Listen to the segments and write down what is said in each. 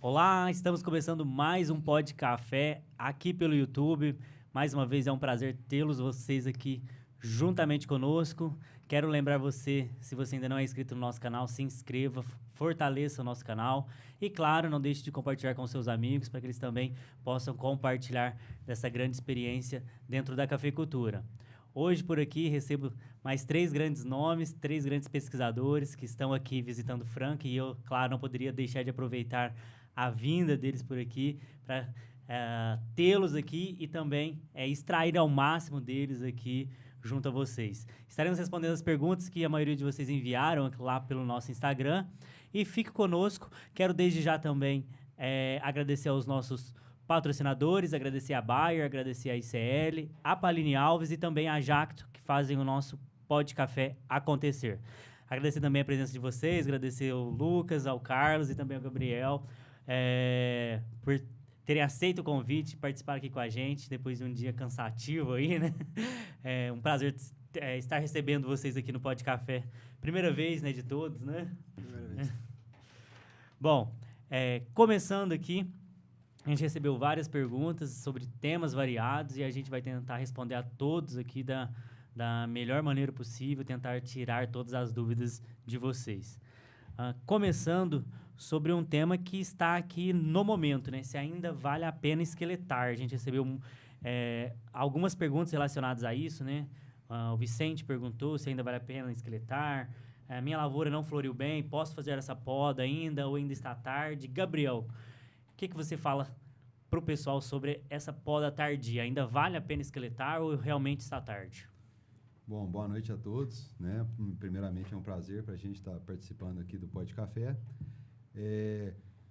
Olá, estamos começando mais um Pod Café aqui pelo YouTube. Mais uma vez é um prazer tê-los vocês aqui juntamente conosco. Quero lembrar você, se você ainda não é inscrito no nosso canal, se inscreva, fortaleça o nosso canal. E claro, não deixe de compartilhar com seus amigos para que eles também possam compartilhar dessa grande experiência dentro da cafeicultura. Hoje por aqui recebo mais 3 grandes nomes, 3 grandes pesquisadores que estão aqui visitando Franca e eu, claro, não poderia deixar de aproveitar a vinda deles por aqui para tê-los aqui e também extrair ao máximo deles aqui junto a vocês. Estaremos respondendo as perguntas que a maioria de vocês enviaram lá pelo nosso Instagram e fique conosco. Quero desde já também agradecer aos nossos patrocinadores, agradecer a Bayer, agradecer a ICL, a Paline Alves e também a Jacto, que fazem o nosso Pod Café acontecer. Agradecer também a presença de vocês, agradecer ao Lucas, ao Carlos e também ao Gabriel por terem aceito o convite, participar aqui com a gente depois de um dia cansativo aí, né? É um prazer estar recebendo vocês aqui no Pod Café. Primeira vez, né, de todos, né? Primeira vez. Bom, começando aqui, a gente recebeu várias perguntas sobre temas variados e a gente vai tentar responder a todos aqui da melhor maneira possível, tentar tirar todas as dúvidas de vocês. Começando sobre um tema que está aqui no momento, né? Se ainda vale a pena esqueletar. A gente recebeu algumas perguntas relacionadas a isso, né? O Vicente perguntou se ainda vale a pena esqueletar. Minha lavoura não floriu bem, posso fazer essa poda ainda ou ainda está tarde? Gabriel, o que você fala para o pessoal sobre essa poda tardia? Ainda vale a pena esqueletar ou realmente está tarde? Bom, boa noite a todos, né? Primeiramente é um prazer para a gente estar participando aqui do Pod Café.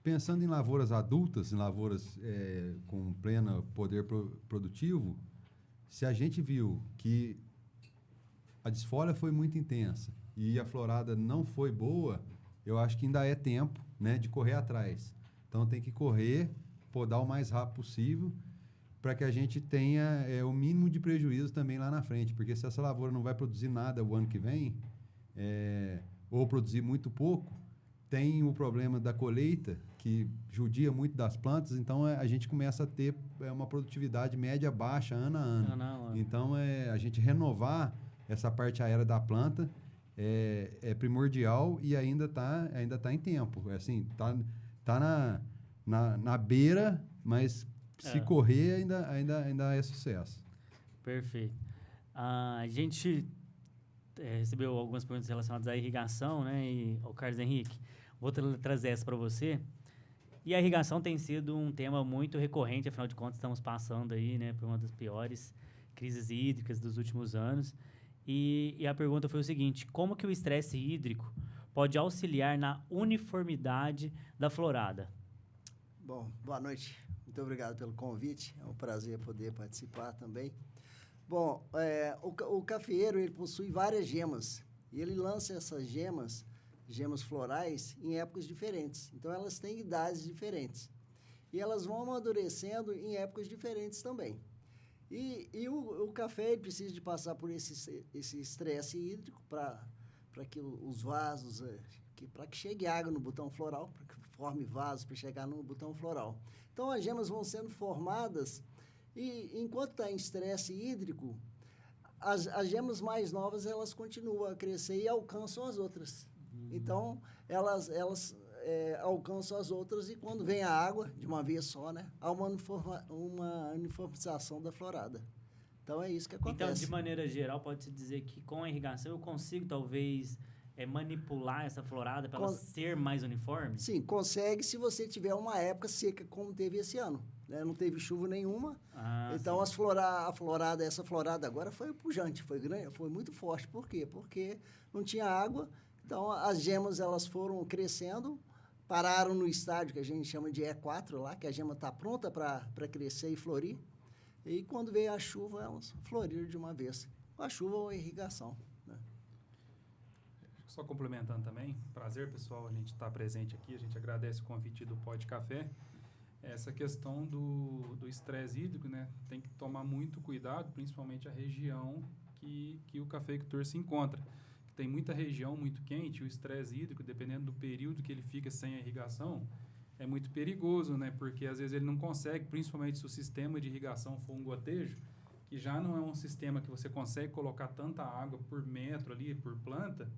Pensando em lavouras adultas, em lavouras com pleno poder produtivo, se a gente viu que a desfolha foi muito intensa e a florada não foi boa, eu acho que ainda é tempo, né, de correr atrás. Então tem que correr, podar o mais rápido possível, para que a gente tenha o mínimo de prejuízo também lá na frente, porque se essa lavoura não vai produzir nada o ano que vem, ou produzir muito pouco, tem o problema da colheita, que judia muito das plantas, então a gente começa a ter uma produtividade média baixa ano a ano. Então, a gente renovar essa parte aérea da planta é primordial e ainda tá em tempo. Assim, tá na beira, mas se correr ainda é sucesso. Perfeito. A gente recebeu algumas perguntas relacionadas à irrigação, né? E ao Carlos Henrique, vou trazer essa para você. E a irrigação tem sido um tema muito recorrente, afinal de contas estamos passando aí, né, por uma das piores crises hídricas dos últimos anos. E a pergunta foi o seguinte: como que o estresse hídrico pode auxiliar na uniformidade da florada? Bom, boa noite. Muito obrigado pelo convite. É um prazer poder participar também. Bom, o cafeeiro ele possui várias gemas e ele lança essas gemas florais, em épocas diferentes. Então, elas têm idades diferentes. E elas vão amadurecendo em épocas diferentes também. E o café ele precisa de passar por esse estresse hídrico para que os vasos, para que chegue água no botão floral, para que forme vasos para chegar no botão floral. Então, as gemas vão sendo formadas e, enquanto está em estresse hídrico, as gemas mais novas, elas continuam a crescer e alcançam as outras. Então, elas alcançam as outras e, quando vem a água, de uma vez só, né, há uma uniformização da florada. Então, é isso que acontece. Então, de maneira geral, pode-se dizer que com a irrigação eu consigo, talvez, manipular essa florada para ela ser mais uniforme? Sim, consegue se você tiver uma época seca, como teve esse ano. Né? Não teve chuva nenhuma. Então, essa florada agora foi pujante, foi grande, foi muito forte. Por quê? Porque não tinha água. Então, as gemas elas foram crescendo, pararam no estágio que a gente chama de E4 lá, que a gema está pronta para crescer e florir. E quando veio a chuva, elas floriram de uma vez. A chuva ou a irrigação. Né? Só complementando também, prazer pessoal, a gente está presente aqui, a gente agradece o convite do Pod Café. Essa questão do estresse hídrico, né, tem que tomar muito cuidado, principalmente a região que o cafeicultor se encontra. Tem muita região muito quente, o estresse hídrico, dependendo do período que ele fica sem a irrigação, é muito perigoso, né? Porque às vezes ele não consegue, principalmente se o sistema de irrigação for um gotejo, que já não é um sistema que você consegue colocar tanta água por metro ali, por planta.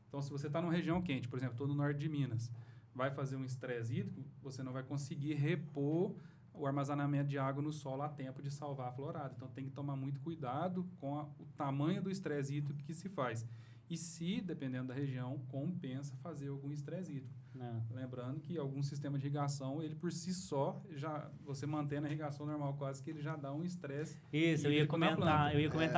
Então, se você está numa região quente, por exemplo, estou no norte de Minas, vai fazer um estresse hídrico, você não vai conseguir repor o armazenamento de água no solo a tempo de salvar a florada. Então, tem que tomar muito cuidado com o tamanho do estresse hídrico que se faz. E se, dependendo da região, compensa fazer algum estresse hídrico. Não. Lembrando que algum sistema de irrigação, ele por si só, já você mantendo a irrigação normal quase que ele já dá um estresse. Isso, eu ia comentar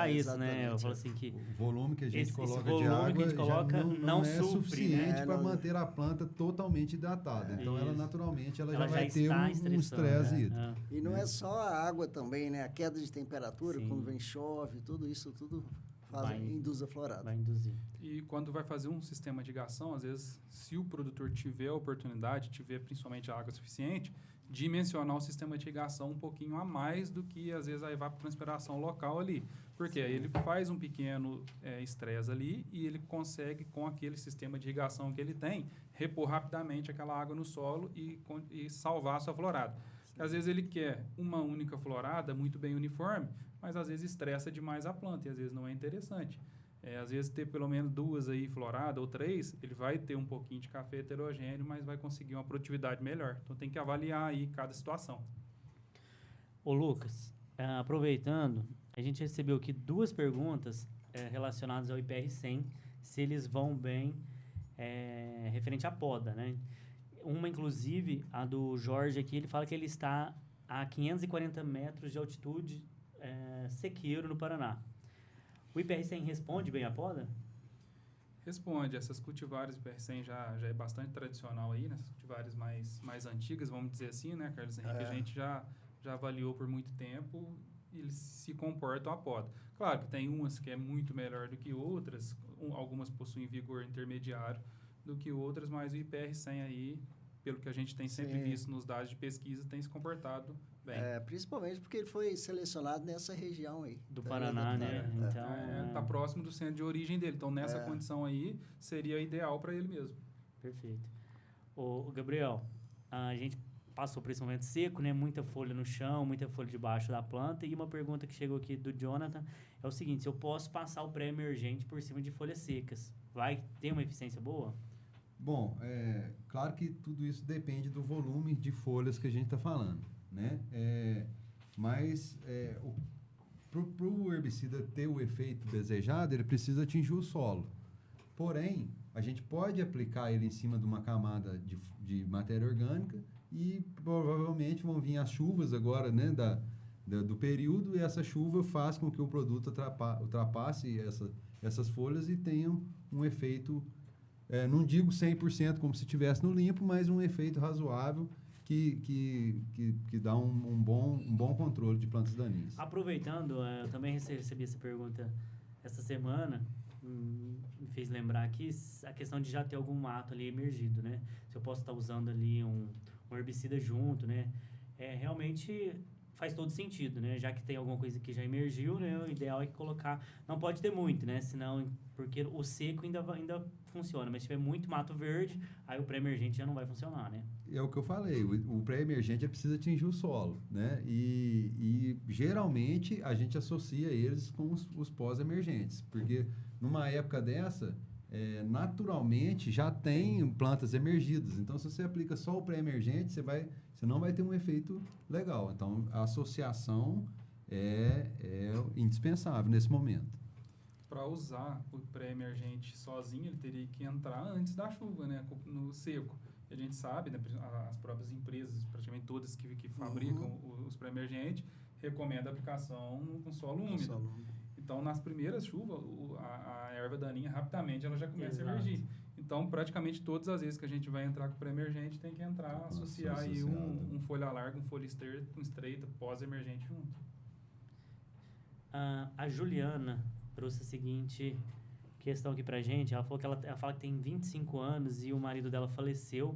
isso, né? Eu falo assim que o volume que a gente esse coloca volume de água que a gente coloca já não é supre, suficiente né? para manter a planta totalmente hidratada. Então, ela naturalmente já vai ter está um estresse hídrico. né? E não é só a água também, né? A queda de temperatura, Sim. quando vem chove, tudo isso, tudo induz a florada. Vai induzir. E quando vai fazer um sistema de irrigação, às vezes, se o produtor tiver a oportunidade, tiver principalmente a água suficiente, dimensionar o sistema de irrigação um pouquinho a mais do que, às vezes, a evapotranspiração local ali. Porque aí ele faz um pequeno estresse ali e ele consegue, com aquele sistema de irrigação que ele tem, repor rapidamente aquela água no solo e salvar a sua florada. Às vezes ele quer uma única florada muito bem uniforme, mas às vezes estressa demais a planta e às vezes não é interessante. Às vezes ter pelo menos 2 aí floradas ou 3, ele vai ter um pouquinho de café heterogêneo, mas vai conseguir uma produtividade melhor. Então tem que avaliar aí cada situação. Ô Lucas, aproveitando, a gente recebeu aqui 2 perguntas relacionadas ao IPR 100, se eles vão bem referente à poda, né? Uma, inclusive, a do Jorge aqui, ele fala que ele está a 540 metros de altitude, Sequeiro, no Paraná. O IPR-100 responde bem à poda? Responde. Essas cultivares IPR-100 já é bastante tradicional aí, né? Essas cultivares mais antigas, vamos dizer assim, né, Carlos Henrique? A gente já avaliou por muito tempo e eles se comportam à poda. Claro que tem umas que é muito melhor do que outras, algumas possuem vigor intermediário do que outras, mas o IPR-100 aí, pelo que a gente tem sempre visto nos dados de pesquisa, tem se comportado bem. Principalmente porque ele foi selecionado nessa região aí. Do Paraná, né? Então, está próximo do centro de origem dele. Então, nessa condição aí, seria ideal para ele mesmo. Perfeito. Ô, Gabriel, a gente passou por esse momento seco, né? Muita folha no chão, muita folha debaixo da planta. E uma pergunta que chegou aqui do Jonathan é o seguinte: se eu posso passar o pré-emergente por cima de folhas secas, vai ter uma eficiência boa? Bom, claro que tudo isso depende do volume de folhas que a gente está falando, né? Mas para o herbicida ter o efeito desejado, ele precisa atingir o solo. Porém, a gente pode aplicar ele em cima de uma camada de matéria orgânica e provavelmente vão vir as chuvas agora, né, do período, e essa chuva faz com que o produto ultrapasse essas folhas e tenha um efeito, não digo 100% como se estivesse no limpo, mas um efeito razoável que dá um bom controle de plantas daninhas. Aproveitando, eu também recebi essa pergunta essa semana, me fez lembrar aqui a questão de já ter algum mato ali emergido, né? Se eu posso estar usando ali um herbicida junto, né? Realmente faz todo sentido, né? Já que tem alguma coisa que já emergiu, né? O ideal é colocar... Não pode ter muito, né? Senão, porque o seco ainda funciona, mas se tiver muito mato verde, aí o pré-emergente já não vai funcionar, né? É o que eu falei, o pré-emergente precisa atingir o solo, né? E geralmente a gente associa eles com os pós-emergentes, porque numa época dessa, naturalmente já tem plantas emergidas. Então, se você aplica só o pré-emergente, você não vai ter um efeito legal. Então, a associação é indispensável nesse momento. Para usar o pré-emergente sozinho, ele teria que entrar antes da chuva, né, no seco. E a gente sabe, né, as próprias empresas, praticamente todas que fabricam os pré-emergentes, recomendam a aplicação com solo úmido. Então, nas primeiras chuvas, a erva daninha, rapidamente, ela já começa a emergir. Então, praticamente todas as vezes que a gente vai entrar com o pré-emergente, tem que entrar, associar aí um folha larga, um folha estreita, pós-emergente junto. A Juliana trouxe a seguinte questão aqui pra gente. Ela falou que ela fala que tem 25 anos e o marido dela faleceu.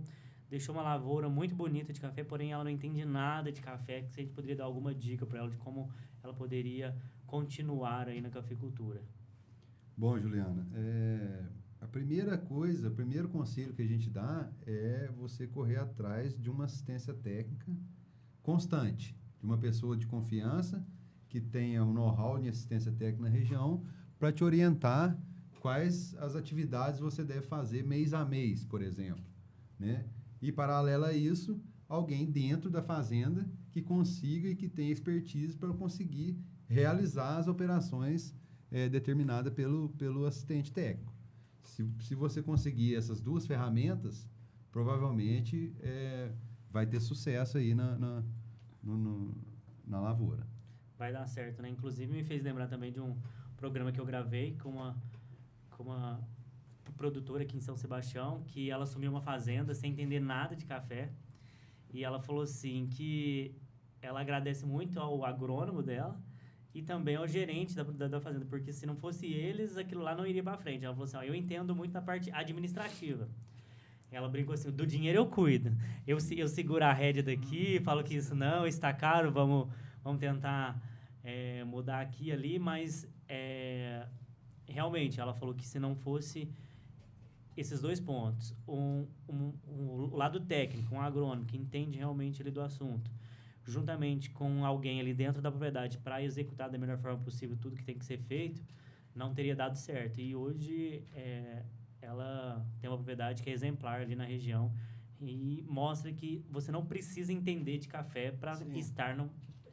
Deixou uma lavoura muito bonita de café, porém ela não entende nada de café. Que se a gente poderia dar alguma dica para ela de como ela poderia continuar aí na cafeicultura. Bom, Juliana, A primeira coisa, o primeiro conselho que a gente dá é você correr atrás de uma assistência técnica constante, de uma pessoa de confiança que tenha um know-how de assistência técnica na região para te orientar quais as atividades você deve fazer mês a mês, por exemplo, né? E, paralelo a isso, alguém dentro da fazenda que consiga e que tenha expertise para conseguir realizar as operações determinadas pelo assistente técnico. Se você conseguir essas duas ferramentas, provavelmente vai ter sucesso aí na lavoura. Vai dar certo, né? Inclusive, me fez lembrar também de um programa que eu gravei com uma produtora aqui em São Sebastião, que ela assumiu uma fazenda sem entender nada de café. E ela falou assim que ela agradece muito ao agrônomo dela e também ao gerente da fazenda, porque se não fosse eles, aquilo lá não iria para frente. Ela falou assim, ó, eu entendo muito na parte administrativa. Ela brincou assim, do dinheiro eu cuido. Eu seguro a rédea daqui, falo que isso não, está caro, vamos tentar mudar aqui e ali, mas realmente ela falou que se não fosse esses dois pontos, o lado técnico, um agrônomo que entende realmente ali do assunto, juntamente com alguém ali dentro da propriedade para executar da melhor forma possível tudo que tem que ser feito, não teria dado certo. E hoje ela tem uma propriedade que é exemplar ali na região e mostra que você não precisa entender de café para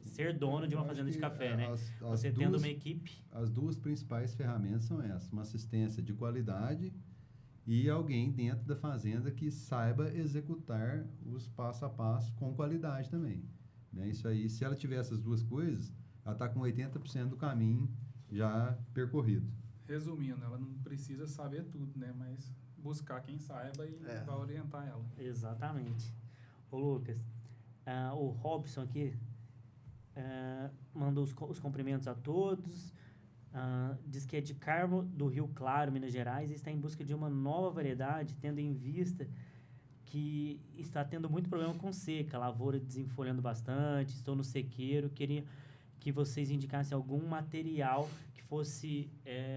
ser dono de uma fazenda de café, né? Você tendo uma equipe... As duas principais ferramentas são essas, uma assistência de qualidade e alguém dentro da fazenda que saiba executar os passo a passo com qualidade também. Né? Isso aí, se ela tiver essas duas coisas, ela está com 80% do caminho já percorrido. Resumindo, ela não precisa saber tudo, né? Mas buscar quem saiba e vai orientar ela. Exatamente. Ô, Lucas, o Robson aqui mandou os cumprimentos a todos. Diz que é de Carmo do Rio Claro, Minas Gerais, e está em busca de uma nova variedade, tendo em vista que está tendo muito problema com seca, lavoura desenfolhando bastante, estou no sequeiro, queria que vocês indicassem algum material que fosse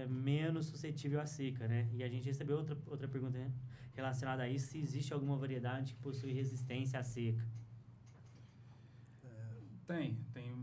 menos suscetível à seca, né? E a gente recebeu outra pergunta, né, relacionada a isso, se existe alguma variedade que possui resistência à seca.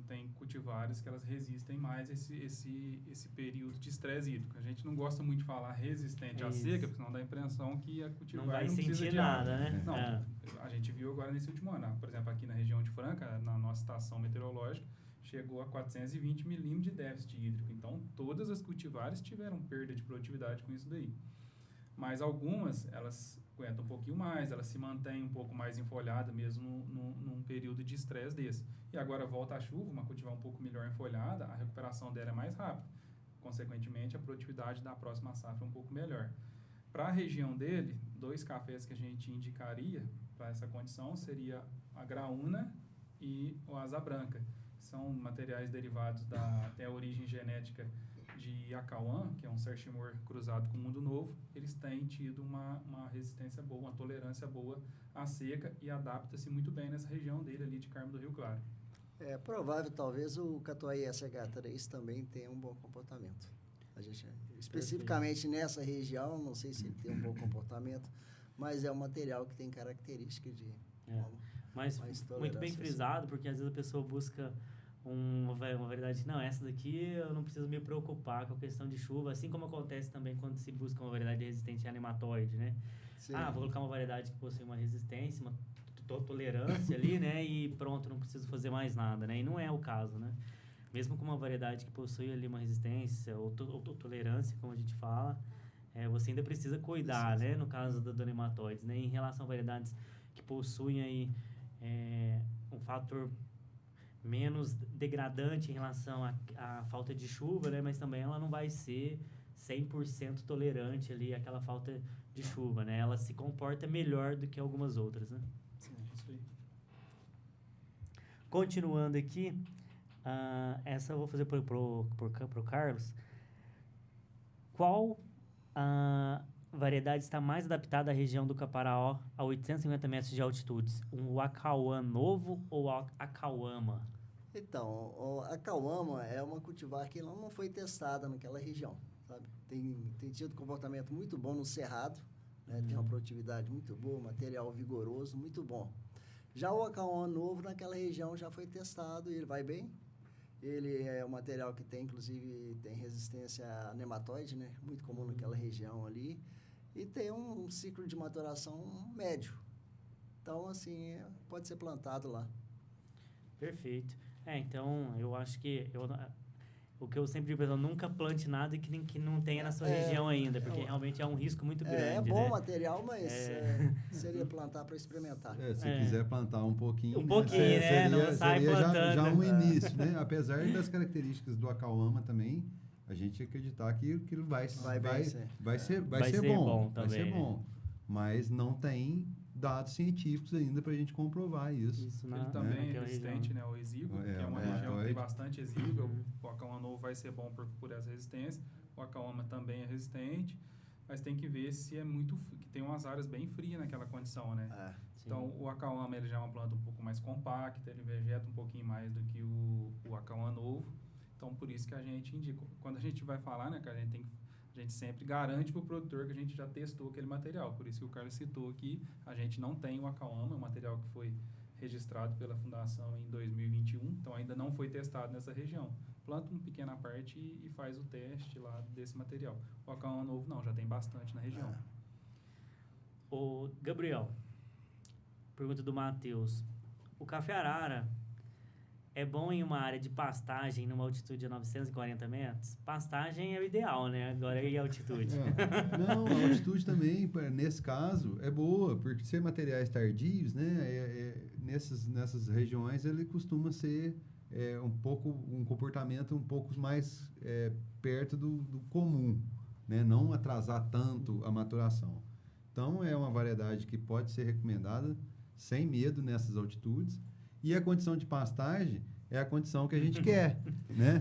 Tem cultivares que elas resistem mais esse período de estresse hídrico. A gente não gosta muito de falar resistente à seca, porque senão dá a impressão que a cultivar não vai precisa sentir de nada, água. né? Não, a gente viu agora nesse último ano. Por exemplo, aqui na região de Franca, na nossa estação meteorológica, chegou a 420 milímetros de déficit hídrico. Então, todas as cultivares tiveram perda de produtividade com isso daí. Mas algumas, elas aguentam um pouquinho mais, elas se mantêm um pouco mais enfolhadas mesmo num período de estresse desse. E agora volta a chuva, uma cultivar um pouco melhor enfolhada, a recuperação dela é mais rápida. Consequentemente, a produtividade da próxima safra é um pouco melhor. Para a região dele, 2 cafés que a gente indicaria para essa condição seria a Graúna e o Asa Branca. São materiais derivados até a origem genética de Acauã, que é um Serchimor cruzado com o Mundo Novo. Eles têm tido uma resistência boa, uma tolerância boa à seca e adapta-se muito bem nessa região dele ali de Carmo do Rio Claro. É provável, talvez, o Catuai SH3 também tenha um bom comportamento. A gente, especificamente nessa região, não sei se ele tem um bom comportamento, mas é um material que tem característica de... Mas muito bem frisado, porque às vezes a pessoa busca uma variedade, não, essa daqui eu não preciso me preocupar com a questão de chuva, assim como acontece também quando se busca uma variedade resistente a nematóide, né? Sim. Vou colocar uma variedade que possui uma resistência, uma tolerância ali, né? E pronto, não preciso fazer mais nada, né? E não é o caso, né? Mesmo com uma variedade que possui ali uma resistência ou tolerância, como a gente fala, você ainda precisa cuidar, né? No caso do nematóides, né? Em relação a variedades que possuem aí um fator menos degradante em relação à falta de chuva, né? Mas também ela não vai ser 100% tolerante ali àquela falta de chuva, né? Ela se comporta melhor do que algumas outras, né? Sim, isso aí. Continuando aqui, essa eu vou fazer pro Carlos. Qual variedade está mais adaptada à região do Caparaó a 850 metros de altitude? O Acauã novo ou a Acauama? Então, a Acauama é uma cultivar que não foi testada naquela região. sabe? Tem tido um comportamento muito bom no cerrado, né? Tem uma produtividade muito boa, material vigoroso, muito bom. Já o Acauã novo naquela região já foi testado e ele vai bem. Ele é um material que tem, inclusive, tem resistência a nematóide, né? Muito comum naquela região ali. E tem um ciclo de maturação médio. Então, assim, pode ser plantado lá. Perfeito. Então, eu acho que o que eu sempre digo, pessoal, nunca plante nada que não tenha na sua região ainda, porque realmente é um risco muito grande. É bom né? o material, mas seria plantar para experimentar. Se quiser plantar um pouquinho. Um pouquinho, né? Não sai plantando. Já um início, né? Apesar das características do Acauama também, a gente acreditar que ele vai ser bom. Também, vai ser bom. Mas não tem dados científicos ainda para a gente comprovar isso. Ele também é resistente, né, ao exíguo, que é uma região que tem bastante exíguo. O Acauama novo vai ser bom por essa resistência. O Acauama também é resistente, mas tem que ver se é muito... que tem umas áreas bem frias naquela condição, né? Então, o Acauama ele já é uma planta um pouco mais compacta, ele vegeta um pouquinho mais do que o Acauama novo. Então, por isso que a gente indica. Quando a gente vai falar, né, cara, a gente sempre garante para o produtor que a gente já testou aquele material. Por isso que o Carlos citou aqui, a gente não tem o Acauama, é um material que foi registrado pela Fundação em 2021, então ainda não foi testado nessa região. Planta uma pequena parte e faz o teste lá desse material. O Acauama novo não, já tem bastante na região. Ô, Gabriel, pergunta do Matheus. O café arara é bom em uma área de pastagem numa altitude de 940 metros? Pastagem é o ideal, né? Agora e a altitude? Não, a altitude também, nesse caso, é boa, porque ser materiais tardios, né? Nessas regiões, ele costuma ser um comportamento um pouco mais perto do comum, né? Não atrasar tanto a maturação. Então, é uma variedade que pode ser recomendada sem medo nessas altitudes. E a condição de pastagem é a condição que a gente quer, né?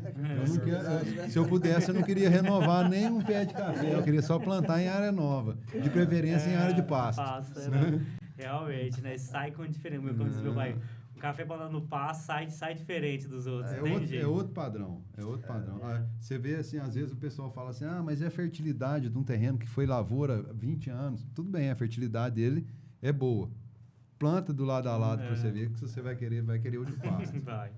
Se eu pudesse, eu não queria renovar nem um pé de café, eu queria só plantar em área nova, de preferência em área de pasto. Realmente, né? Sai com diferença. Como diz meu pai, o café plantado no pasto sai diferente dos outros. É outro padrão. Você vê, assim, às vezes o pessoal fala assim, mas é a fertilidade de um terreno que foi lavoura há 20 anos. Tudo bem, a fertilidade dele é boa. Planta do lado a lado para você ver que você vai querer o de pasto. Vai.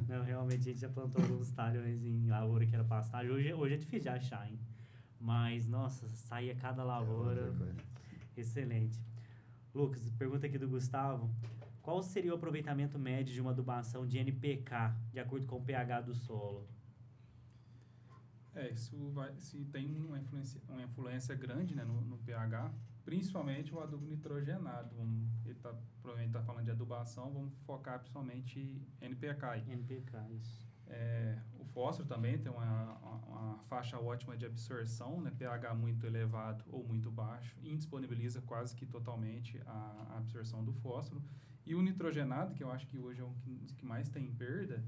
Não, realmente a gente já plantou alguns talhões em lavoura que era pastagem. Hoje é difícil de achar, hein? Mas, nossa, saía cada lavoura. Excelente. Lucas, pergunta aqui do Gustavo. Qual seria o aproveitamento médio de uma adubação de NPK, de acordo com o pH do solo? Se tem uma influência grande, né, no pH, principalmente o adubo nitrogenado. Provavelmente está falando de adubação, vamos focar principalmente NPK. NPK, isso. O fósforo também tem uma faixa ótima de absorção, né, pH muito elevado ou muito baixo, indisponibiliza quase que totalmente a absorção do fósforo. E o nitrogenado, que eu acho que hoje é um que mais tem perda,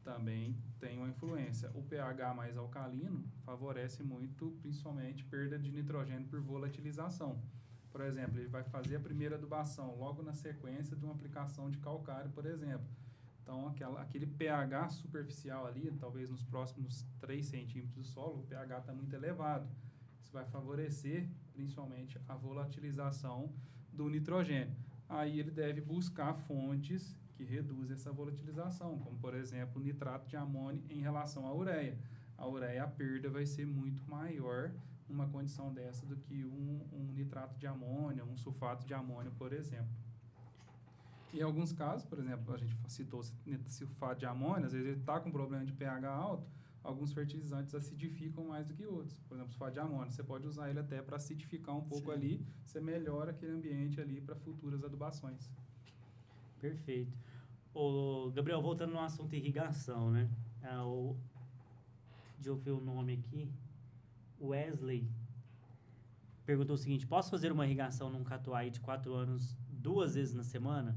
também tem uma influência. O pH mais alcalino favorece muito, principalmente, perda de nitrogênio por volatilização. Por exemplo, ele vai fazer a primeira adubação logo na sequência de uma aplicação de calcário, por exemplo. Então, aquele pH superficial ali, talvez nos próximos 3 centímetros do solo, o pH está muito elevado. Isso vai favorecer, principalmente, a volatilização do nitrogênio. Aí ele deve buscar fontes que reduzem essa volatilização, como, por exemplo, o nitrato de amônio em relação à ureia. A ureia, a perda vai ser muito maior numa condição dessa do que um nitrato de amônio, um sulfato de amônio, por exemplo. Em alguns casos, por exemplo, a gente citou sulfato de amônio, às vezes ele está com problema de pH alto, alguns fertilizantes acidificam mais do que outros. Por exemplo, sulfato de amônio, você pode usar ele até para acidificar um pouco ali, você melhora aquele ambiente ali para futuras adubações. Perfeito. Gabriel, voltando no assunto irrigação, né? Deixa eu ver o nome aqui. Wesley perguntou o seguinte: posso fazer uma irrigação num catuai de 4 anos 2 vezes na semana?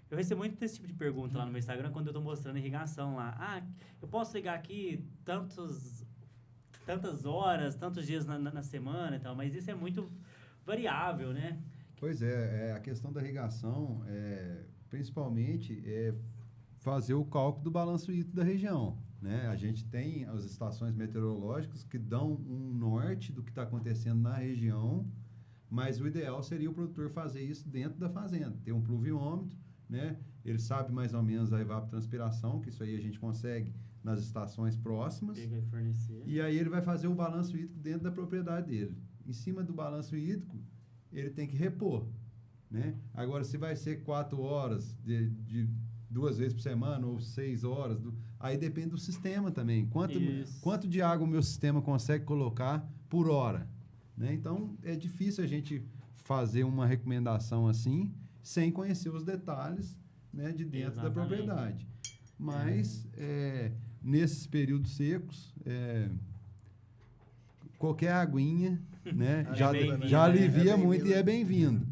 Eu recebo muito esse tipo de pergunta lá no meu Instagram quando eu estou mostrando irrigação lá. Eu posso ligar aqui tantas horas, tantos dias na semana e tal, mas isso é muito variável, né? Pois a questão da irrigação, principalmente, fazer o cálculo do balanço hídrico da região, né? A gente tem as estações meteorológicas que dão um norte do que está acontecendo na região, mas o ideal seria o produtor fazer isso dentro da fazenda, ter um pluviômetro, né? Ele sabe mais ou menos a evapotranspiração, que isso aí a gente consegue nas estações próximas. Ele vai fornecer. E aí ele vai fazer o balanço hídrico dentro da propriedade dele. Em cima do balanço hídrico, ele tem que repor, né? Agora, se vai ser 4 horas de 2 vezes por semana ou 6 horas, aí depende do sistema também. Quanto de água o meu sistema consegue colocar por hora, né? Então, é difícil a gente fazer uma recomendação assim, sem conhecer os detalhes, né, de dentro da propriedade. Mas, nesses períodos secos, qualquer aguinha, né, já alivia muito e é bem-vindo.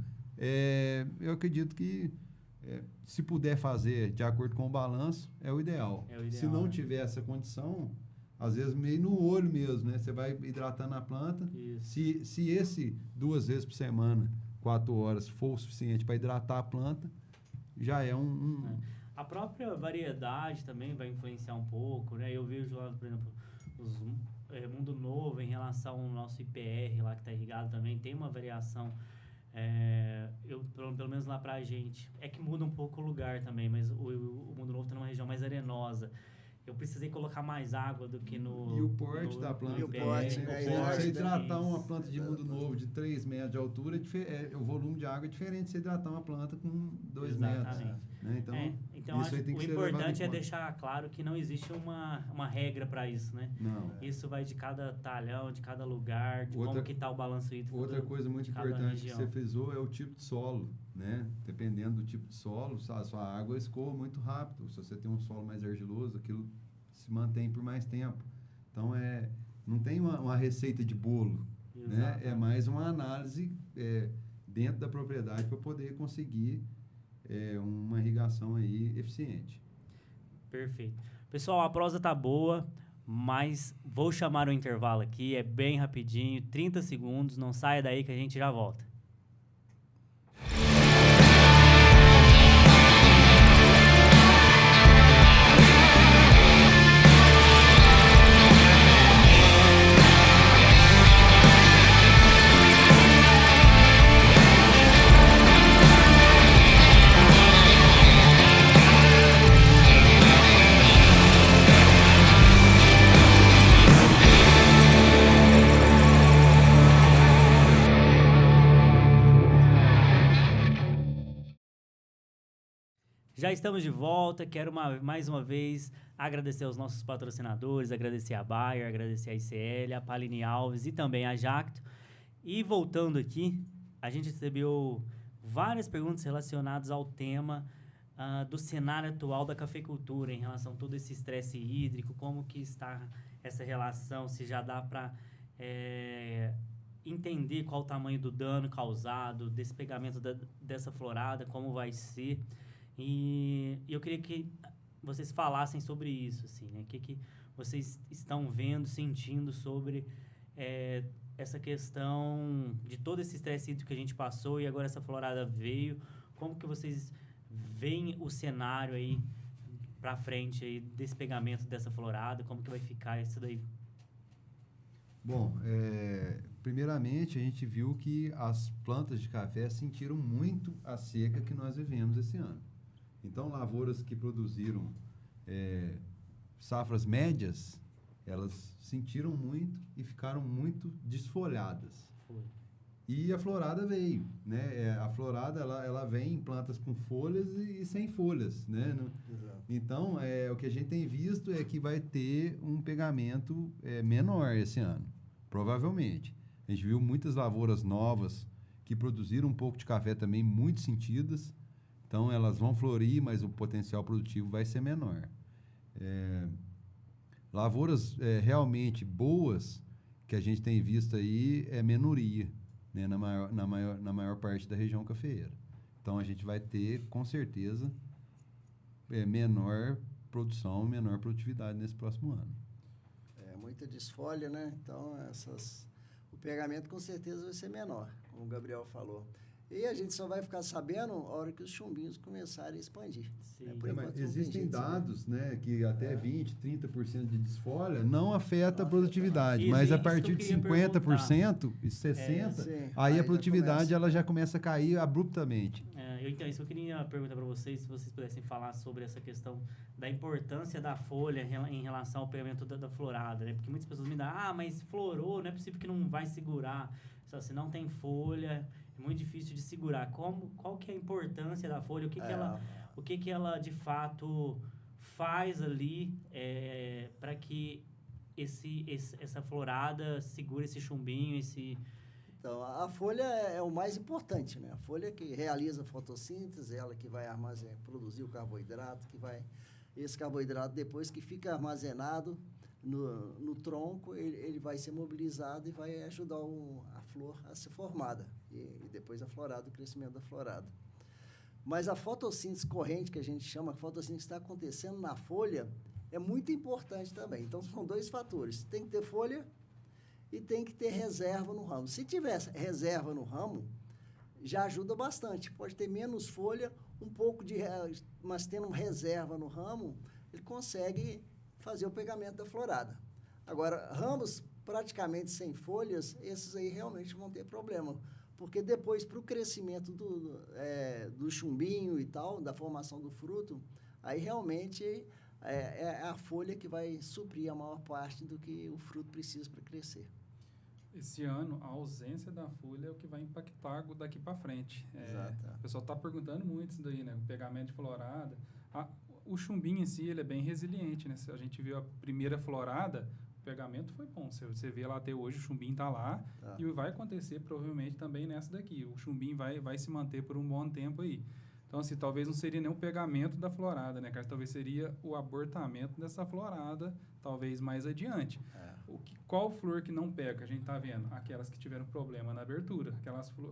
Eu acredito que, se puder fazer de acordo com o balanço, é o ideal. Se não tiver essa condição, às vezes meio no olho mesmo, né? Você vai hidratando a planta. Se esse 2 vezes por semana, 4 horas, for o suficiente para hidratar a planta, já é A própria variedade também vai influenciar um pouco, né? Eu vejo lá, por exemplo, Mundo Novo em relação ao nosso IPR lá que está irrigado também, tem uma variação, pelo menos lá pra gente. É que muda um pouco o lugar também, mas o Mundo Novo está numa região mais arenosa. Eu precisei colocar mais água do que no... E o porte da planta. E o porte, né? Você hidratar uma planta de Mundo Novo de 3 metros de altura, o volume de água é diferente de você hidratar uma planta com 2 metros. Né? Então isso aí tem que o ser importante é deixar claro que não existe uma regra para isso, né? Não. Isso vai de cada talhão, de cada lugar, de como que está o balanço hídrico. Outra coisa muito importante que você frisou é o tipo de solo, né? Dependendo do tipo de solo, a sua água escoa muito rápido. Se você tem um solo mais argiloso, aquilo se mantém por mais tempo. Então, não tem uma receita de bolo, né? É mais uma análise dentro da propriedade para poder conseguir uma irrigação aí eficiente. Perfeito. Pessoal, a prosa tá boa, mas vou chamar o intervalo aqui, é bem rapidinho, 30 segundos, não saia daí que a gente já volta. Já estamos de volta, quero mais uma vez agradecer aos nossos patrocinadores, agradecer a Bayer, agradecer a ICL, a Palini Alves e também a Jacto. E voltando aqui, a gente recebeu várias perguntas relacionadas ao tema do cenário atual da cafeicultura em relação a todo esse estresse hídrico, como que está essa relação, se já dá para entender qual o tamanho do dano causado, desse pegamento dessa florada, como vai ser. E eu queria que vocês falassem sobre isso, assim, né? O que vocês estão vendo, sentindo sobre essa questão de todo esse estresse hídrico que a gente passou e agora essa florada veio. Como que vocês veem o cenário aí para frente aí desse pegamento dessa florada? Como que vai ficar isso daí? Bom, primeiramente a gente viu que as plantas de café sentiram muito a seca que nós vivemos esse ano. Então, lavouras que produziram safras médias, elas sentiram muito e ficaram muito desfolhadas. E a florada veio, né? A florada, ela vem em plantas com folhas e sem folhas, né? Então, o que a gente tem visto é que vai ter um pegamento menor esse ano, provavelmente. A gente viu muitas lavouras novas que produziram um pouco de café também muito sentidas. Então, elas vão florir, mas o potencial produtivo vai ser menor. Lavouras realmente boas que a gente tem visto aí é menoria, né, na maior parte da região cafeeira. Então, a gente vai ter, com certeza, menor produção, menor produtividade nesse próximo ano. Muita desfolha, né? Então, o pegamento com certeza vai ser menor, como o Gabriel falou. E a gente só vai ficar sabendo a hora que os chumbinhos começarem a expandir. Sim. Por Mas enquanto, não tem existem jeito, dados, né, que até 20%, 30% de desfolha não afeta a Não produtividade, afeta. mas Isso a que eu partir de queria 50% e 60%, Sim. aí a já produtividade começa. ela já começa a cair abruptamente. Então, isso eu queria perguntar para vocês, se vocês pudessem falar sobre essa questão da importância da folha em relação ao pegamento da florada, né? Porque muitas pessoas me dão, mas florou, não é possível que não vai segurar. Só se não tem folha, é muito difícil de segurar. Qual que é a importância da folha? O que ela de fato faz ali para que essa florada segure esse chumbinho, Então, a folha é o mais importante, né? A folha que realiza a fotossíntese, ela que vai produzir o carboidrato, esse carboidrato, depois que fica armazenado no tronco, ele vai ser mobilizado e vai ajudar a flor a ser formada. E depois a florada, o crescimento da florada. Mas a fotossíntese corrente, que a gente chama, a fotossíntese que está acontecendo na folha, é muito importante também. Então, são dois fatores. Tem que ter folha e tem que ter reserva no ramo. Se tiver reserva no ramo, já ajuda bastante. Pode ter menos folha, mas tendo reserva no ramo, ele consegue fazer o pegamento da florada. Agora, ramos praticamente sem folhas, esses aí realmente vão ter problema. Porque depois, para o crescimento do chumbinho e tal, da formação do fruto, aí realmente é a folha que vai suprir a maior parte do que o fruto precisa para crescer. Esse ano, a ausência da folha é o que vai impactar daqui para frente. Exato. O pessoal está perguntando muito isso daí, né? O pegamento de florada. O chumbinho em si, ele é bem resiliente, né? Se a gente viu a primeira florada, o pegamento foi bom. Você vê lá até hoje, o chumbinho está lá. Tá. E vai acontecer provavelmente também nessa daqui. O chumbinho vai se manter por um bom tempo aí. Então, assim, talvez não seria nem o pegamento da florada, né, cara? Talvez seria o abortamento dessa florada, talvez mais adiante. Qual flor que não pega? A gente está vendo aquelas que tiveram problema na abertura.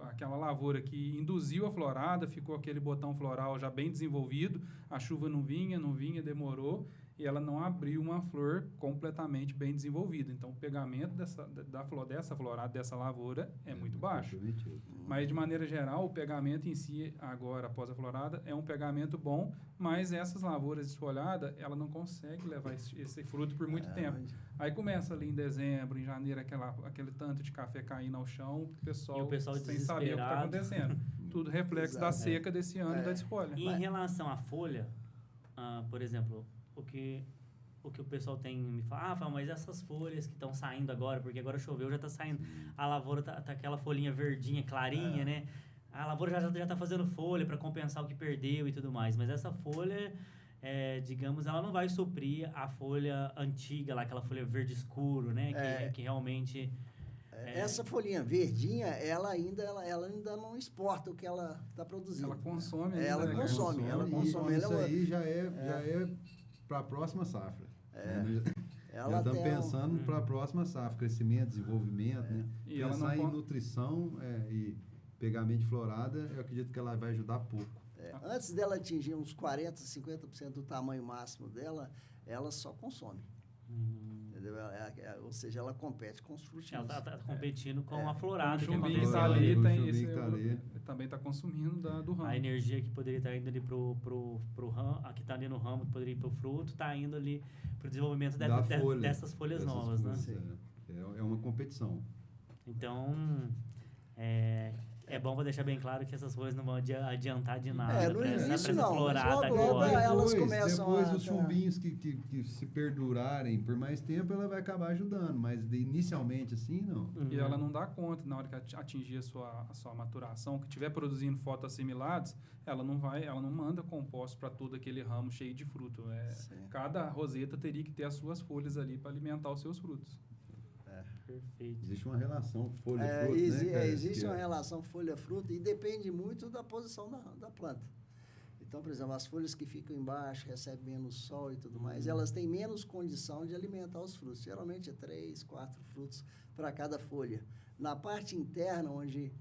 Aquela lavoura que induziu a florada, ficou aquele botão floral já bem desenvolvido, a chuva não vinha, demorou, e ela não abriu uma flor completamente bem desenvolvida. Então, o pegamento dessa florada, dessa lavoura, é muito baixo. Mas, de maneira geral, o pegamento em si, agora, após a florada, é um pegamento bom, mas essas lavouras desfolhadas, ela não consegue levar esse fruto por muito tempo. Aí começa ali em dezembro, em janeiro, aquele tanto de café caindo ao chão, o pessoal sem saber o que está acontecendo. Tudo reflexo da seca desse ano da desfolha. E em relação à folha, por exemplo, o que o pessoal tem me fala, mas essas folhas que estão saindo agora, porque agora choveu, já está saindo, a lavoura tá aquela folhinha verdinha, clarinha, né? A lavoura já está fazendo folha para compensar o que perdeu e tudo mais, mas essa folha, digamos, ela não vai suprir a folha antiga, lá, aquela folha verde escuro, né? Que realmente... Essa folhinha verdinha, ela ainda não exporta o que ela está produzindo. Ela consome. Ela né, consome. Isso aí já é para a próxima safra. Já estamos pensando para a próxima safra, crescimento, desenvolvimento, né? E pensar em nutrição e pegamento de florada, eu acredito que ela vai ajudar pouco. Antes dela atingir uns 40%, 50% do tamanho máximo dela, ela só consome. Entendeu? Ou seja, ela compete com os frutinhos. Ela está competindo com a florada. O chumbinho que está aconteceu ali, também está consumindo do ramo. A energia que poderia estar indo ali pro ramo, que está ali no ramo, que poderia ir para o fruto, está indo ali para o desenvolvimento dessas folhas novas, folhas, né? É uma competição. Então, é bom para deixar bem claro que essas folhas não vão adiantar de nada. No início não, florada mas logo agora. elas começam depois os chumbinhos que se perdurarem por mais tempo, ela vai acabar ajudando, mas inicialmente assim, não. E ela não dá conta, na hora que atingir a sua maturação, que estiver produzindo fotoassimilados, ela não manda composto para todo aquele ramo cheio de fruto. Cada roseta teria que ter as suas folhas ali para alimentar os seus frutos. Perfeito. Existe uma relação folha-fruto, né? Existe uma relação folha-fruto e depende muito da posição da planta. Então, por exemplo, as folhas que ficam embaixo, recebem menos sol e tudo mais, elas têm menos condição de alimentar os frutos. Geralmente é 3, 4 frutos para cada folha. Na parte interna, onde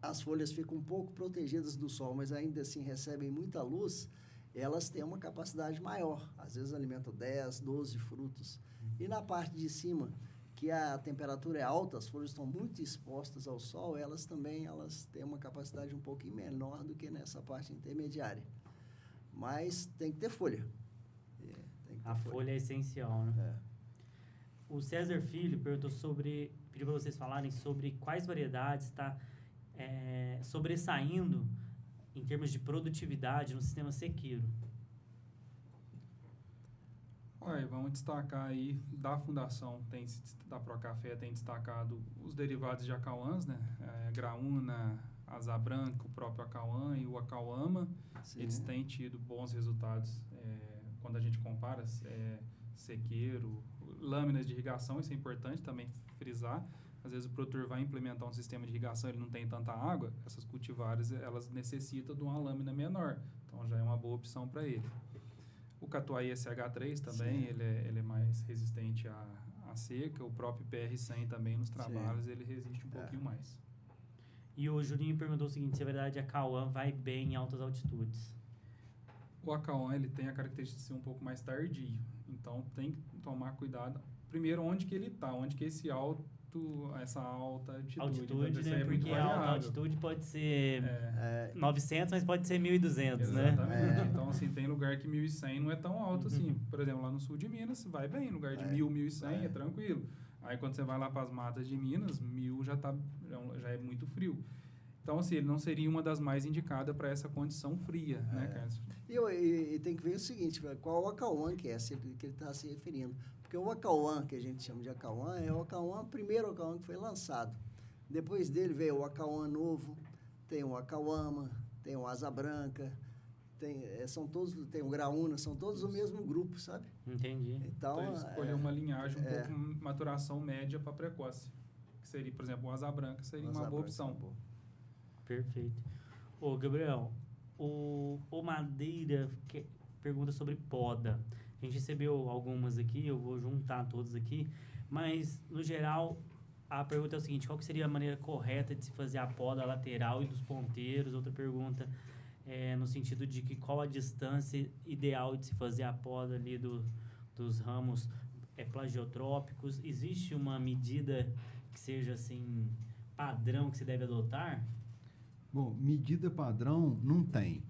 as folhas ficam um pouco protegidas do sol, mas ainda assim recebem muita luz, elas têm uma capacidade maior. Às vezes alimentam 10, 12 frutos. E na parte de cima, que a temperatura é alta, as folhas estão muito expostas ao sol, elas têm uma capacidade um pouquinho menor do que nessa parte intermediária. Mas tem que ter folha. Tem que ter A folha é essencial, né? É. O César Filho pediu para vocês falarem sobre quais variedades está sobressaindo em termos de produtividade no sistema sequeiro. Olha, vamos destacar aí da fundação, da Procafé tem destacado os derivados de acauãs, né? Graúna, asa branca, o próprio acauã e o acauama. Sim. Eles têm tido bons resultados quando a gente compara sequeiro, lâminas de irrigação, isso é importante também frisar. Às vezes o produtor vai implementar um sistema de irrigação, ele não tem tanta água, essas cultivares elas necessitam de uma lâmina menor, então já é uma boa opção para ele. O Catuai SH3 também, ele é mais resistente à seca, o próprio PR100 também nos trabalhos, ele resiste um pouquinho mais. E o Juninho perguntou o seguinte, se é verdade a Acauã vai bem em altas altitudes. O acauã, ele tem a característica de ser um pouco mais tardio, então tem que tomar cuidado. Primeiro, onde que ele está, onde que essa alta altitude. Altitude, então, né? Porque a alta altitude pode ser 900, mas pode ser 1.200, né? Exatamente. Então, assim, tem lugar que 1.100 não é tão alto assim. Por exemplo, lá no sul de Minas, vai bem. Lugar de 1.000, 1.100 é tranquilo. Aí, quando você vai lá para as matas de Minas, 1.000 já é muito frio. Então, assim, ele não seria uma das mais indicadas para essa condição fria, né, Carlos? E tem que ver o seguinte, qual o acauã que ele está se referindo. Porque o acauã, que a gente chama de acauã, é o primeiro acauã que foi lançado. Depois dele veio o acauã novo, tem o acauama, tem o asa branca, tem o graúna, são todos o mesmo grupo, sabe? Entendi. Então ele escolheu uma linhagem um pouco maturação média para precoce. Que seria, por exemplo, o asa branca seria uma boa opção. Perfeito. Ô, Gabriel, o Madeira pergunta sobre poda. A gente recebeu algumas aqui, eu vou juntar todas aqui, mas, no geral, a pergunta é o seguinte, qual que seria a maneira correta de se fazer a poda lateral e dos ponteiros? Outra pergunta no sentido de que qual a distância ideal de se fazer a poda ali dos ramos plagiotrópicos? Existe uma medida que seja, assim, padrão que se deve adotar? Bom, medida padrão não tem.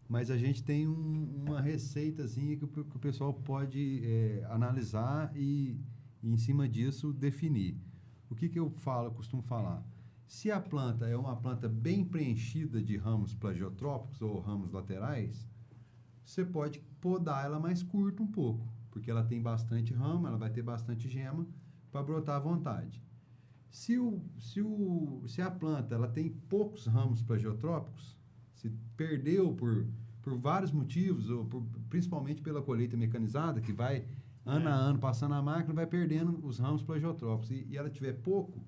Mas a gente tem uma receitazinha que o pessoal pode analisar e, em cima disso, definir. O que eu costumo falar? Se a planta é uma planta bem preenchida de ramos plagiotrópicos ou ramos laterais, você pode podar ela mais curta um pouco, porque ela tem bastante ramo, ela vai ter bastante gema para brotar à vontade. Se a planta ela tem poucos ramos plagiotrópicos, se perdeu por vários motivos, ou principalmente pela colheita mecanizada, que vai ano a ano passando a máquina, vai perdendo os ramos plagiotrópicos, e ela tiver pouco,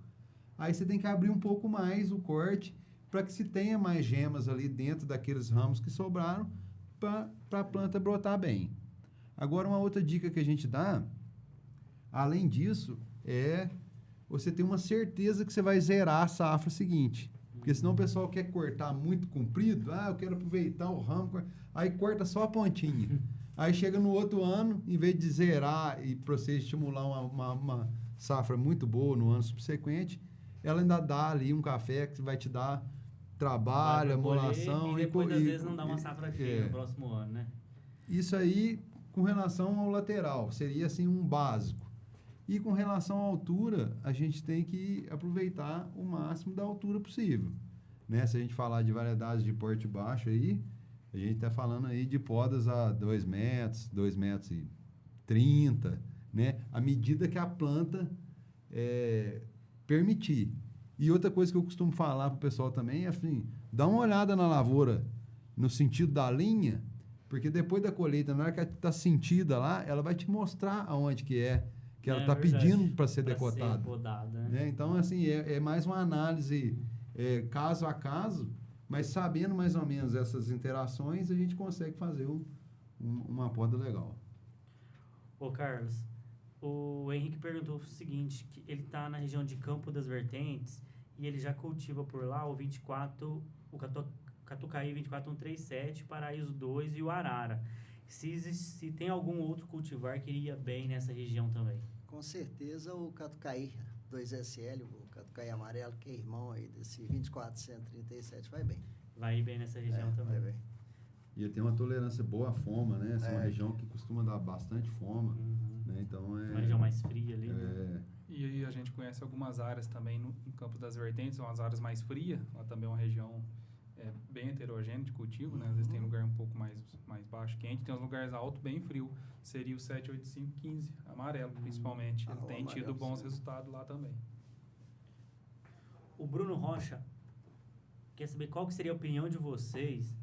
aí você tem que abrir um pouco mais o corte para que se tenha mais gemas ali dentro daqueles ramos que sobraram para a planta brotar bem. Agora, uma outra dica que a gente dá, além disso, é você ter uma certeza que você vai zerar a safra seguinte. Porque senão o pessoal quer cortar muito comprido, eu quero aproveitar o ramo, aí corta só a pontinha. Aí chega no outro ano, em vez de zerar e para você estimular uma safra muito boa no ano subsequente, ela ainda dá ali um café que vai te dar trabalho, amolação. E depois, às vezes, não dá uma safra cheia no próximo ano, né? Isso aí, com relação ao lateral, seria assim um básico. E com relação à altura, a gente tem que aproveitar o máximo da altura possível. Né? Se a gente falar de variedades de porte baixo aí, a gente está falando aí de podas a 2 metros, 2,30 metros, né? À medida que a planta permitir. E outra coisa que eu costumo falar para o pessoal também é assim, dá uma olhada na lavoura no sentido da linha, porque depois da colheita, na hora que ela está sentida lá, ela vai te mostrar aonde que ela está pedindo para ser decotada. Né? Então, assim, é mais uma análise caso a caso, mas sabendo mais ou menos essas interações, a gente consegue fazer uma poda legal. Ô, Carlos, o Henrique perguntou o seguinte, que ele está na região de Campo das Vertentes e ele já cultiva por lá o Catucaí 24137, Paraíso 2 e o Arara. Se tem algum outro cultivar que iria bem nessa região também? Com com certeza o Catucaí 2SL, o Catucaí amarelo, que é irmão aí desse 2437, vai bem. Vai ir bem nessa região também. Vai bem. E ele tem uma tolerância boa à foma, né? Essa é uma região que costuma dar bastante foma, né? Então Uma região mais fria ali, né? E aí a gente conhece algumas áreas também em Campos das Vertentes, são as áreas mais frias, lá também é uma região bem heterogênea de cultivo, né? Às vezes tem lugar um pouco mais baixo, quente, tem uns lugares altos, bem frio, seria o 78515, amarelo principalmente. Ele tem tido bons resultados lá também. O Bruno Rocha quer saber qual que seria a opinião de vocês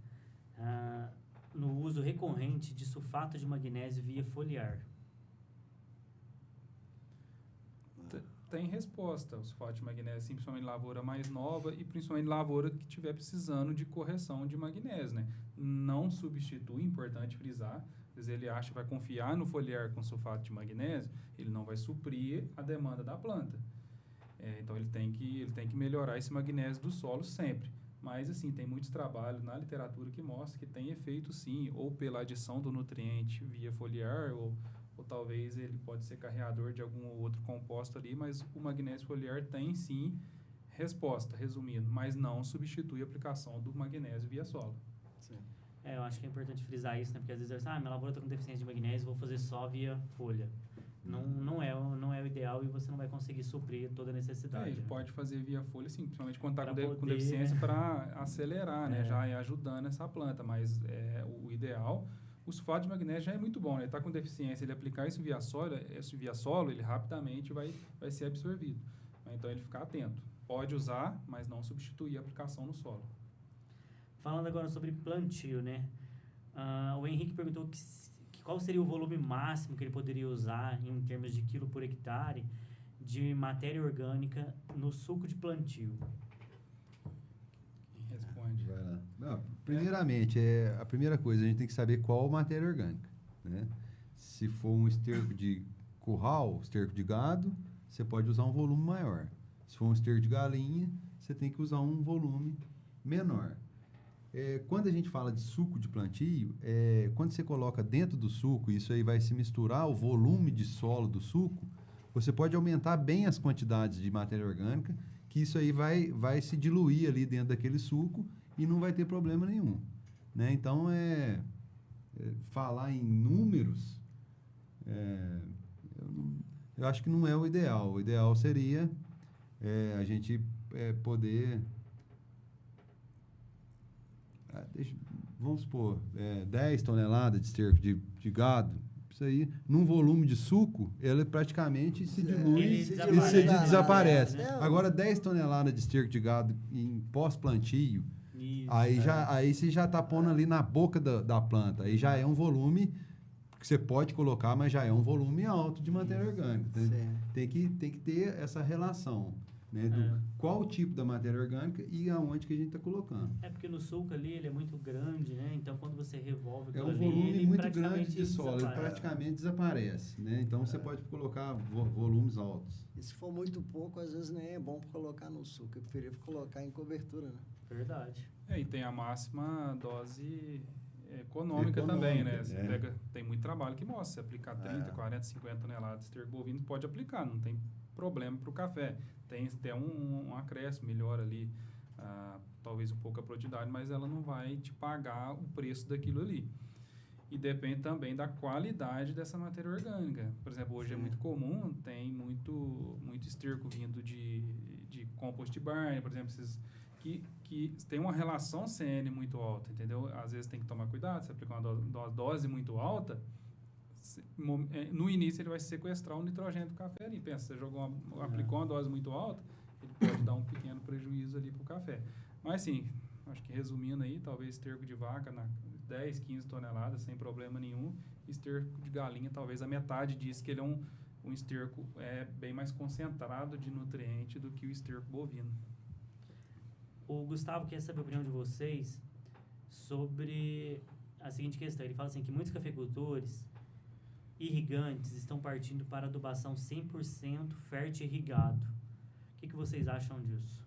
no uso recorrente de sulfato de magnésio via foliar. Tem resposta, o sulfato de magnésio, principalmente em lavoura mais nova e principalmente lavoura que estiver precisando de correção de magnésio, né? Não substitui, importante frisar, às vezes ele acha que vai confiar no foliar com sulfato de magnésio, ele não vai suprir a demanda da planta. Então ele tem que melhorar esse magnésio do solo sempre. Mas assim, tem muitos trabalhos na literatura que mostram que tem efeito sim, ou pela adição do nutriente via foliar, ou talvez ele pode ser carreador de algum outro composto ali, mas o magnésio foliar tem sim resposta, resumindo, mas não substitui a aplicação do magnésio via solo. Sim. Eu acho que é importante frisar isso, né? Porque às vezes minha lavoura está com deficiência de magnésio, vou fazer só via folha. Não é o ideal e você não vai conseguir suprir toda a necessidade. Ele pode fazer via folha, sim, principalmente quando está com poder, deficiência, para acelerar, né? Já é ajudando essa planta, mas o ideal... O sulfato de magnésio já é muito bom, ele está com deficiência, ele aplicar isso via solo, ele rapidamente vai ser absorvido. Então, ele ficar atento. Pode usar, mas não substituir a aplicação no solo. Falando agora sobre plantio, né? O Henrique perguntou qual seria o volume máximo que ele poderia usar em termos de quilo por hectare de matéria orgânica no suco de plantio. Quem responde? Vai lá. Não, primeiramente, a primeira coisa, a gente tem que saber qual matéria orgânica, né? Se for um esterco de curral, esterco de gado, você pode usar um volume maior. Se for um esterco de galinha, você tem que usar um volume menor. Quando a gente fala de suco de plantio, quando você coloca dentro do suco, isso aí vai se misturar o volume de solo do suco, você pode aumentar bem as quantidades de matéria orgânica, que isso aí vai se diluir ali dentro daquele suco e não vai ter problema nenhum, né? Então, falar em números, eu acho que não é o ideal. O ideal seria a gente poder... vamos supor, 10 toneladas de esterco de gado, isso aí, num volume de suco, ele praticamente se dilui e desaparece. Agora, 10 toneladas de esterco de gado em pós-plantio, aí você já está pondo ali na boca da planta, aí já é um volume que você pode colocar, mas já é um volume alto de matéria orgânica. Tem que ter essa relação, né, do qual o tipo da matéria orgânica e aonde que a gente está colocando. Porque no suco ali ele é muito grande, né? Então quando você revolve um volume muito grande de solo, ele praticamente desaparece, né? Então você pode colocar volumes altos. E se for muito pouco, às vezes nem é bom colocar no suco, eu preferia colocar em cobertura, né? Verdade. E tem a máxima dose econômica também, né? Você tem muito trabalho que mostra, se aplicar 30, 40, 50 toneladas de esterco bovino, pode aplicar, não tem problema para o café. Tem até um acréscimo melhor ali, talvez um pouco a produtividade, mas ela não vai te pagar o preço daquilo ali. E depende também da qualidade dessa matéria orgânica. Por exemplo, hoje é muito comum, tem muito esterco vindo de compost barn, por exemplo, que tem uma relação CN muito alta, entendeu? Às vezes tem que tomar cuidado, se aplicar uma dose muito alta, no início ele vai sequestrar o nitrogênio do café ali. Pensa, você aplicou uma dose muito alta, ele pode dar um pequeno prejuízo ali para o café. Mas assim, acho que resumindo aí, talvez esterco de vaca 10, 15 toneladas sem problema nenhum, esterco de galinha talvez a metade disso, que ele é um esterco bem mais concentrado de nutriente do que o esterco bovino. O Gustavo quer saber a opinião de vocês sobre a seguinte questão. Ele fala assim que muitos cafeicultores irrigantes estão partindo para adubação 100% fértil irrigado. O que vocês acham disso?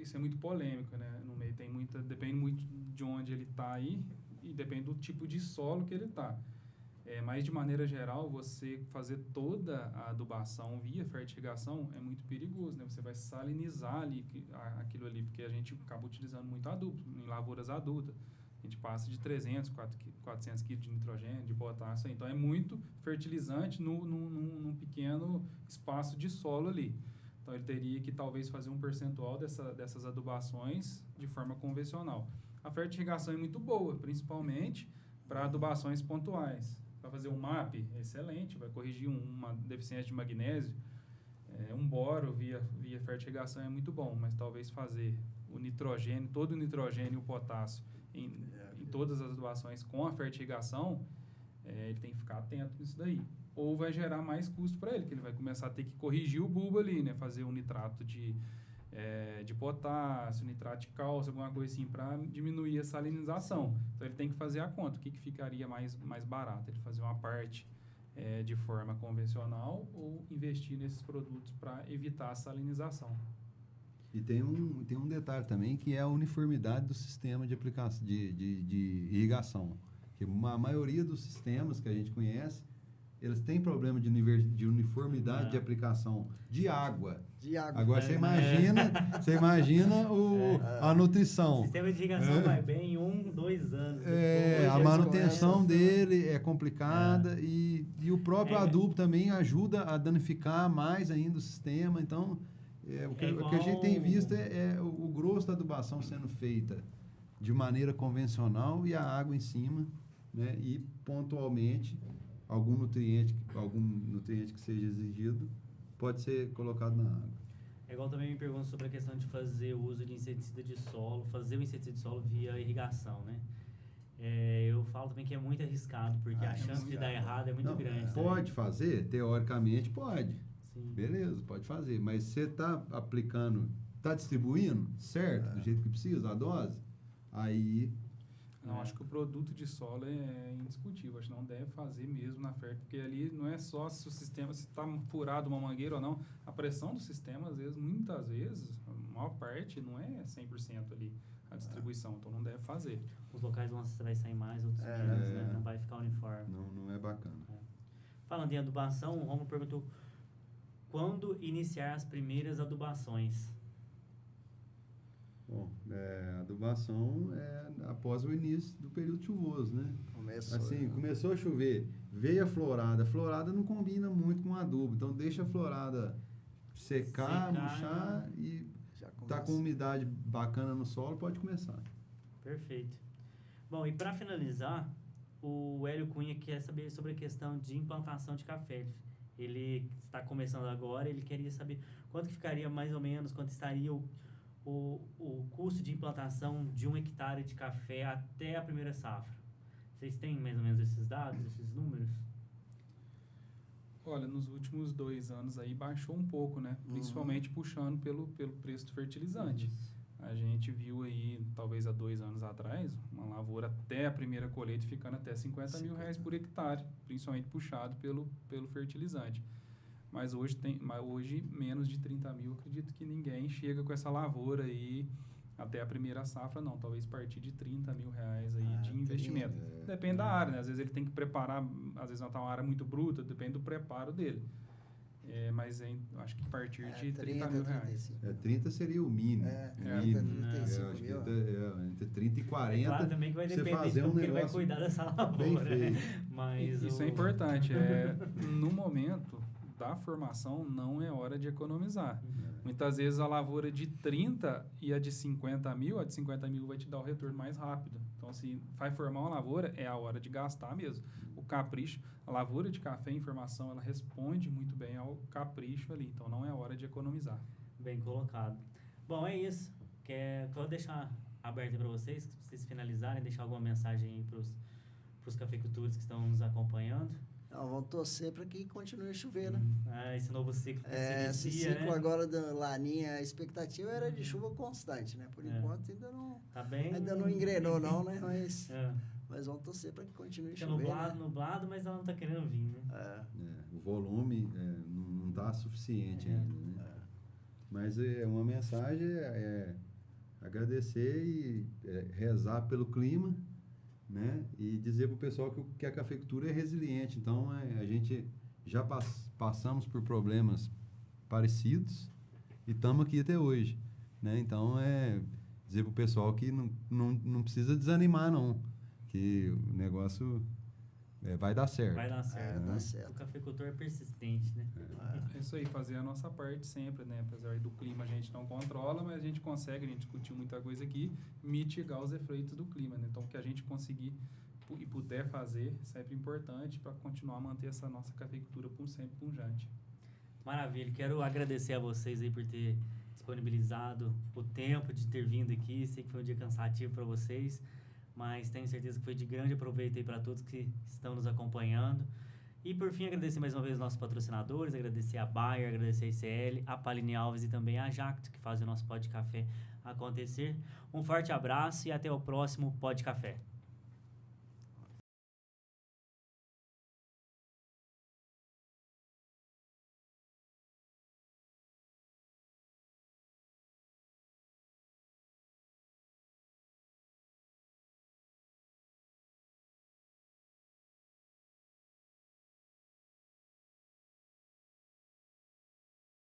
Isso é muito polêmico, né? No meio depende muito de onde ele está aí e depende do tipo de solo que ele está. Mas, de maneira geral, você fazer toda a adubação via fertirrigação é muito perigoso, né? Você vai salinizar ali, aquilo ali, porque a gente acaba utilizando muito adubo em lavouras adultas. A gente passa de 300, 400 quilos de nitrogênio, de potássio. Então, é muito fertilizante num pequeno espaço de solo ali. Então, ele teria que, talvez, fazer um percentual dessas adubações de forma convencional. A fertirrigação é muito boa, principalmente para adubações pontuais. Para fazer um MAP, é excelente, vai corrigir uma deficiência de magnésio. Um boro via fertirrigação é muito bom, mas talvez fazer o nitrogênio, todo o nitrogênio e o potássio em todas as adubações com a fertirrigação, ele tem que ficar atento nisso daí. Ou vai gerar mais custo para ele, que ele vai começar a ter que corrigir o bulbo ali, né? Fazer um nitrato de potássio, nitrato de cálcio, alguma coisa assim, para diminuir a salinização. Então, ele tem que fazer a conta. O que ficaria mais barato? Ele fazer uma parte de forma convencional ou investir nesses produtos para evitar a salinização. E tem um detalhe também, que é a uniformidade do sistema de aplicação de irrigação. Que a maioria dos sistemas que a gente conhece, eles têm problema de uniformidade de aplicação de água. Agora você imagina a nutrição. O sistema de irrigação vai bem em 1, 2 anos. A manutenção dele é complicada e o próprio adubo também ajuda a danificar mais ainda o sistema. Então, o que a gente tem visto é o grosso da adubação sendo feita de maneira convencional e a água em cima, né? E pontualmente algum nutriente que seja exigido pode ser colocado na água. É igual também me perguntam sobre a questão de fazer o uso de inseticida de solo, fazer o inseticida de solo via irrigação, né? Eu falo também que é muito arriscado, porque a chance de dar errado é muito grande. Pode fazer, teoricamente pode. Sim. Beleza, pode fazer. Mas você está aplicando, está distribuindo, certo? Do jeito que precisa, a dose, aí... Não, acho que o produto de solo é indiscutível. Acho que não deve fazer mesmo na ferta, porque ali não é só se o sistema, se está furado uma mangueira ou não. A pressão do sistema, muitas vezes, a maior parte, não é 100% ali a distribuição. Então, não deve fazer. Os locais onde você vai sair mais, outros menos, né? Não vai ficar uniforme. Não é bacana. Falando em adubação, o Romulo perguntou quando iniciar as primeiras adubações? Bom, a adubação é após o início do período chuvoso, né? Começou a chover, veio a florada não combina muito com adubo, então deixa a florada secar, murchar e tá com umidade bacana no solo, pode começar. Perfeito. Bom, e para finalizar, o Hélio Cunha quer saber sobre a questão de implantação de café. Ele está começando agora, ele queria saber quanto que ficaria mais ou menos, quanto estaria o custo de implantação de 1 hectare de café até a primeira safra. Vocês têm mais ou menos esses dados, esses números? Olha, nos últimos 2 anos aí baixou um pouco, né? Principalmente puxando pelo preço do fertilizante. A gente viu aí, talvez há 2 anos atrás, uma lavoura até a primeira colheita ficando até R$50 mil por hectare, principalmente puxado pelo fertilizante. Mas hoje menos de 30 mil, acredito que ninguém chega com essa lavoura aí até a primeira safra, não. Talvez a partir de R$30 mil aí de investimento. Depende da área, né? Às vezes ele tem que preparar, às vezes não está uma área muito bruta, depende do preparo dele. Mas acho que a partir de R$30 mil. 30 seria o mínimo. Entre 30 e 40. Claro também que vai depender fazer de como ele vai cuidar dessa lavoura. Mas isso é importante. No momento da formação, não é hora de economizar. Muitas vezes a lavoura de 30 e a de 50 mil, a de 50 mil vai te dar o retorno mais rápido. Então, se vai formar uma lavoura, é a hora de gastar mesmo. O capricho, a lavoura de café em formação, ela responde muito bem ao capricho ali. Então, não é hora de economizar. Bem colocado. Bom, é isso. Vou deixar aberto para vocês finalizarem, deixar alguma mensagem aí para os cafeicultores que estão nos acompanhando. Vamos torcer para que continue chovendo. Esse novo ciclo que se inicia, esse ciclo, né? Agora da Laninha, a expectativa era de chuva constante, né? Por enquanto ainda não engrenou não, né? Mas vamos torcer para que continue chovendo. Nublado, mas ela não está querendo vir, né? O volume não está suficiente ainda, né? Mas uma mensagem agradecer e rezar pelo clima, né? E dizer para o pessoal que a cafeicultura é resiliente. Então, a gente já passamos por problemas parecidos e estamos aqui até hoje, né? Então, dizer para o pessoal que não precisa desanimar, não. Que o negócio vai dar certo. Vai dar certo. Dá O certo. cafeicultor é persistente, né? É isso aí, fazer a nossa parte sempre, né? Apesar do clima a gente não controla, mas a gente discutiu muita coisa aqui, mitigar os efeitos do clima, né? Então, o que a gente conseguir e puder fazer, sempre importante para continuar a manter essa nossa cafeicultura sempre pujante. Maravilha. Quero agradecer a vocês aí por ter disponibilizado o tempo de ter vindo aqui. Sei que foi um dia cansativo para vocês, mas tenho certeza que foi de grande proveito aí para todos que estão nos acompanhando. E, por fim, agradecer mais uma vez os nossos patrocinadores, agradecer a Bayer, agradecer a ICL, a Paline Alves e também a Jacto, que fazem o nosso Pod Café acontecer. Um forte abraço e até o próximo Pod Café.